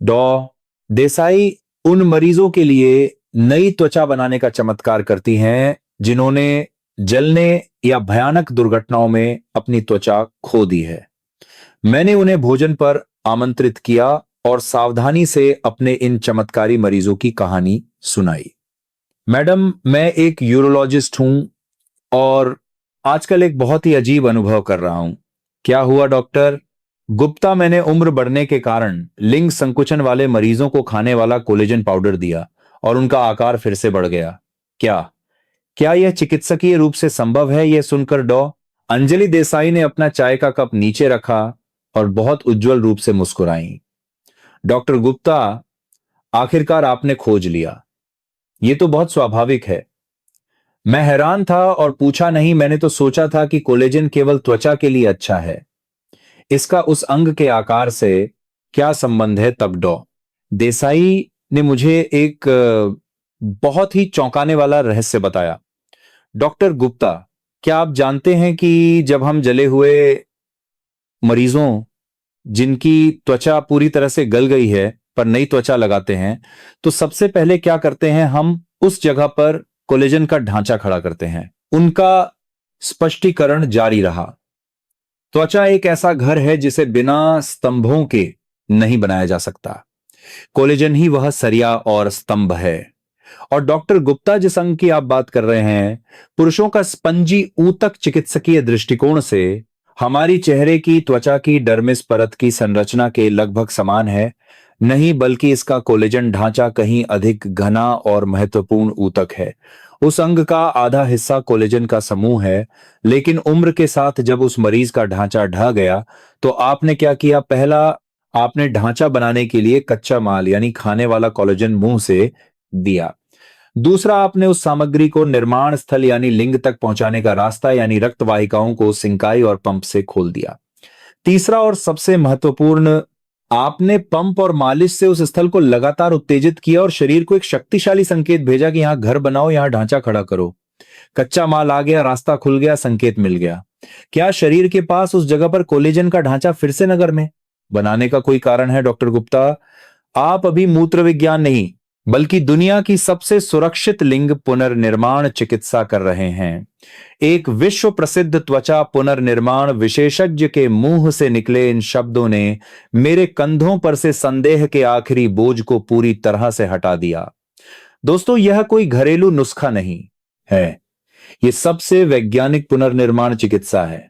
डॉ देसाई उन मरीजों के लिए नई त्वचा बनाने का चमत्कार करती हैं जिन्होंने जलने या भयानक दुर्घटनाओं में अपनी त्वचा खो दी है। मैंने उन्हें भोजन पर आमंत्रित किया और सावधानी से अपने इन चमत्कारी मरीजों की कहानी सुनाई। मैडम, मैं एक यूरोलॉजिस्ट हूं और आजकल एक बहुत ही अजीब अनुभव कर रहा हूं। क्या हुआ डॉक्टर? गुप्ता, मैंने उम्र बढ़ने के कारण लिंग संकुचन वाले मरीजों को खाने वाला कोलेजन पाउडर दिया और उनका आकार फिर से बढ़ गया। क्या क्या यह चिकित्सकीय रूप से संभव है? यह सुनकर अंजलि देसाई ने अपना चाय का कप नीचे रखा और बहुत उज्जवल रूप से मुस्कुराई। डॉक्टर गुप्ता, आखिरकार आपने खोज लिया। यह तो बहुत स्वाभाविक है। मैं हैरान था और पूछा नहीं, मैंने तो सोचा था कि कोलेजन केवल त्वचा के लिए अच्छा है। इसका उस अंग के आकार से क्या संबंध है? तब देसाई ने मुझे एक बहुत ही चौंकाने वाला रहस्य बताया। डॉक्टर गुप्ता, क्या आप जानते हैं कि जब हम जले हुए मरीजों जिनकी त्वचा पूरी तरह से गल गई है पर नई त्वचा लगाते हैं तो सबसे पहले क्या करते हैं? हम उस जगह पर कोलेजन का ढांचा खड़ा करते हैं। उनका स्पष्टीकरण जारी रहा। त्वचा एक ऐसा घर है जिसे बिना स्तंभों के नहीं बनाया जा सकता। कोलेजन ही वह सरिया और स्तंभ है। और डॉक्टर गुप्ता, जिस अंग की आप बात कर रहे हैं, पुरुषों का स्पंजी ऊतक चिकित्सकीय दृष्टिकोण से हमारी चेहरे की त्वचा की डर्मिस परत की संरचना के लगभग समान है। नहीं, बल्कि इसका कोलेजन ढांचा कहीं अधिक घना और महत्वपूर्ण ऊतक है। उस अंग का आधा हिस्सा कोलेजन का समूह है। लेकिन उम्र के साथ जब उस मरीज का ढांचा ढह गया तो आपने क्या किया? पहला, आपने ढांचा बनाने के लिए कच्चा माल यानी खाने वाला कोलेजन मुंह से दिया। दूसरा, आपने उस सामग्री को निर्माण स्थल यानी लिंग तक पहुंचाने का रास्ता यानी रक्त वाहिकाओं को सिंकाई और पंप से खोल दिया। तीसरा और सबसे महत्वपूर्ण, आपने पंप और मालिश से उस स्थल को लगातार उत्तेजित किया और शरीर को एक शक्तिशाली संकेत भेजा कि यहां घर बनाओ, यहां ढांचा खड़ा करो। कच्चा माल आ गया, रास्ता खुल गया, संकेत मिल गया। क्या शरीर के पास उस जगह पर कोलेजन का ढांचा फिर से नगर में बनाने का कोई कारण है? डॉक्टर गुप्ता, आप अभी मूत्र विज्ञान नहीं बल्कि दुनिया की सबसे सुरक्षित लिंग पुनर्निर्माण चिकित्सा कर रहे हैं। एक विश्व प्रसिद्ध त्वचा पुनर्निर्माण विशेषज्ञ के मुंह से निकले इन शब्दों ने मेरे कंधों पर से संदेह के आखिरी बोझ को पूरी तरह से हटा दिया। दोस्तों, यह कोई घरेलू नुस्खा नहीं है, यह सबसे वैज्ञानिक पुनर्निर्माण चिकित्सा है।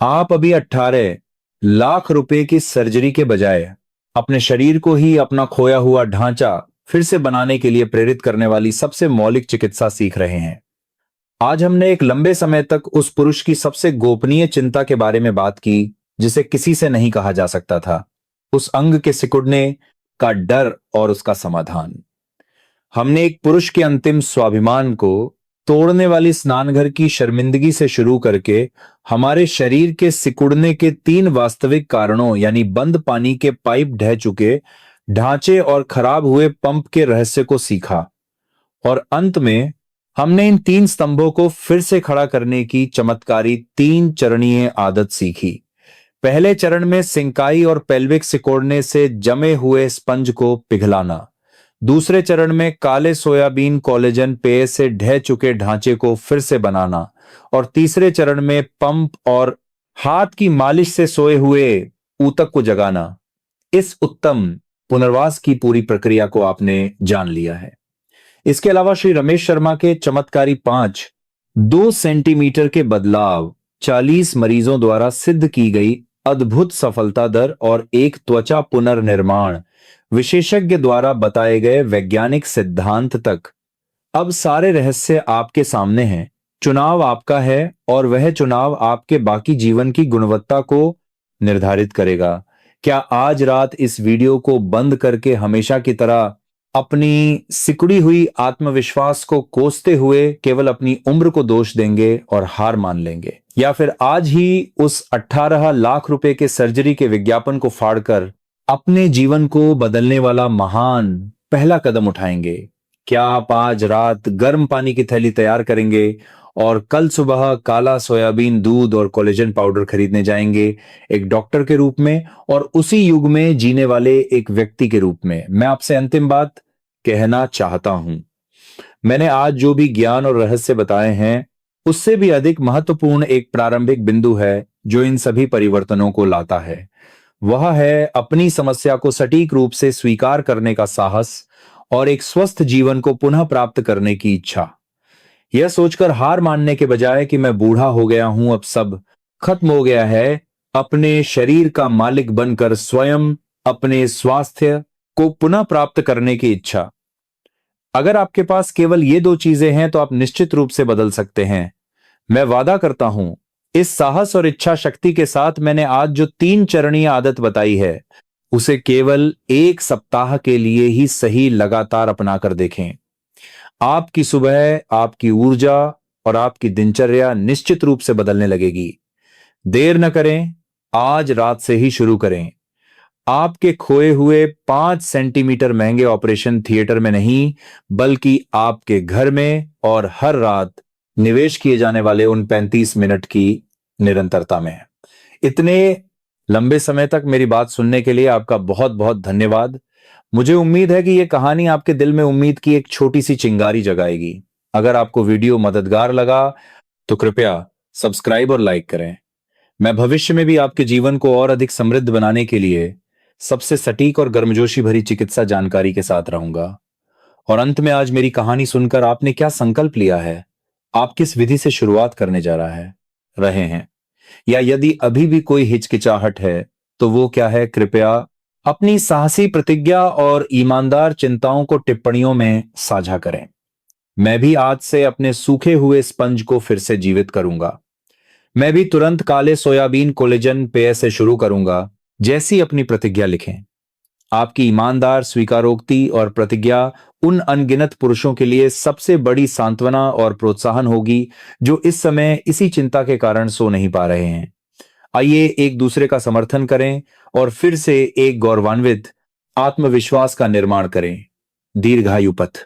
आप अभी 18 लाख रुपए की सर्जरी के बजाय अपने शरीर को ही अपना खोया हुआ ढांचा फिर से बनाने के लिए प्रेरित करने वाली सबसे मौलिक चिकित्सा सीख रहे हैं। आज हमने एक लंबे समय तक उस पुरुष की सबसे गोपनीय चिंता के बारे में बात की जिसे किसी से नहीं कहा जा सकता था, उस अंग के सिकुड़ने का डर और उसका समाधान। हमने एक पुरुष के अंतिम स्वाभिमान को तोड़ने वाली स्नानघर की शर्मिंदगी से शुरू करके हमारे शरीर के सिकुड़ने के 3 वास्तविक कारणों यानी बंद पानी के पाइप ढह चुके ढांचे और खराब हुए पंप के रहस्य को सीखा। और अंत में हमने इन 3 स्तंभों को फिर से खड़ा करने की चमत्कारी 3 चरणीय आदत सीखी। पहले चरण में सिंकाई और पेल्विक सिकोड़ने से जमे हुए स्पंज को पिघलाना। दूसरे चरण में काले सोयाबीन कोलेजन पेय से ढह चुके ढांचे को फिर से बनाना। और तीसरे चरण में पंप और हाथ की मालिश से सोए हुए ऊतक को जगाना। इस उत्तम पुनर्वास की पूरी प्रक्रिया को आपने जान लिया है। इसके अलावा श्री रमेश शर्मा के चमत्कारी 2 सेंटीमीटर के बदलाव, 40 मरीजों द्वारा सिद्ध की गई अद्भुत सफलता दर और एक त्वचा पुनर्निर्माण विशेषज्ञ द्वारा बताए गए वैज्ञानिक सिद्धांत तक, अब सारे रहस्य आपके सामने हैं। चुनाव आपका है और वह चुनाव आपके बाकी जीवन की गुणवत्ता को निर्धारित करेगा। क्या आज रात इस वीडियो को बंद करके हमेशा की तरह अपनी सिकुड़ी हुई आत्मविश्वास को कोसते हुए केवल अपनी उम्र को दोष देंगे और हार मान लेंगे, या फिर आज ही उस 18 लाख रुपए के सर्जरी के विज्ञापन को फाड़कर अपने जीवन को बदलने वाला महान पहला कदम उठाएंगे? क्या आप आज रात गर्म पानी की थैली तैयार करेंगे और कल सुबह काला सोयाबीन दूध और कोलेजन पाउडर खरीदने जाएंगे, एक डॉक्टर के रूप में और उसी युग में जीने वाले एक व्यक्ति के रूप में? मैं आपसे अंतिम बात कहना चाहता हूं, मैंने आज जो भी ज्ञान और रहस्य बताए हैं उससे भी अधिक महत्वपूर्ण एक प्रारंभिक बिंदु है जो इन सभी परिवर्तनों को लाता है। वह है अपनी समस्या को सटीक रूप से स्वीकार करने का साहस और एक स्वस्थ जीवन को पुनः प्राप्त करने की इच्छा। यह सोचकर हार मानने के बजाय कि मैं बूढ़ा हो गया हूं, अब सब खत्म हो गया है, अपने शरीर का मालिक बनकर स्वयं अपने स्वास्थ्य को पुनः प्राप्त करने की इच्छा। अगर आपके पास केवल ये दो चीजें हैं तो आप निश्चित रूप से बदल सकते हैं। मैं वादा करता हूं, इस साहस और इच्छा शक्ति के साथ मैंने आज जो 3 चरणीय आदत बताई है, उसे केवल 1 सप्ताह के लिए ही सही लगातार अपनाकर देखें। आपकी सुबह, आपकी ऊर्जा और आपकी दिनचर्या निश्चित रूप से बदलने लगेगी। देर न करें, आज रात से ही शुरू करें। आपके खोए हुए 5 सेंटीमीटर महंगे ऑपरेशन थिएटर में नहीं, बल्कि आपके घर में और हर रात निवेश किए जाने वाले उन 35 मिनट की निरंतरता में। इतने लंबे समय तक मेरी बात सुनने के लिए आपका बहुत बहुत धन्यवाद। मुझे उम्मीद है कि यह कहानी आपके दिल में उम्मीद की एक छोटी सी चिंगारी जगाएगी। अगर आपको वीडियो मददगार लगा तो कृपया सब्सक्राइब और लाइक करें। मैं भविष्य में भी आपके जीवन को और अधिक समृद्ध बनाने के लिए सबसे सटीक और गर्मजोशी भरी चिकित्सा जानकारी के साथ रहूंगा। और अंत में आज मेरी कहानी सुनकर आपने क्या संकल्प लिया है? आप किस विधि से शुरुआत करने जा रहे हैं? या यदि अभी भी कोई हिचकिचाहट है तो वो क्या है? कृपया अपनी साहसी प्रतिज्ञा और ईमानदार चिंताओं को टिप्पणियों में साझा करें। मैं भी आज से अपने सूखे हुए स्पंज को फिर से जीवित करूंगा। मैं भी तुरंत काले सोयाबीन कोलेजन पेय से शुरू करूंगा, जैसी अपनी प्रतिज्ञा लिखें। आपकी ईमानदार स्वीकारोक्ति और प्रतिज्ञा उन अनगिनत पुरुषों के लिए सबसे बड़ी सांत्वना और प्रोत्साहन होगी जो इस समय इसी चिंता के कारण सो नहीं पा रहे हैं। आइए एक दूसरे का समर्थन करें और फिर से एक गौरवान्वित आत्मविश्वास का निर्माण करें। दीर्घायु पथ।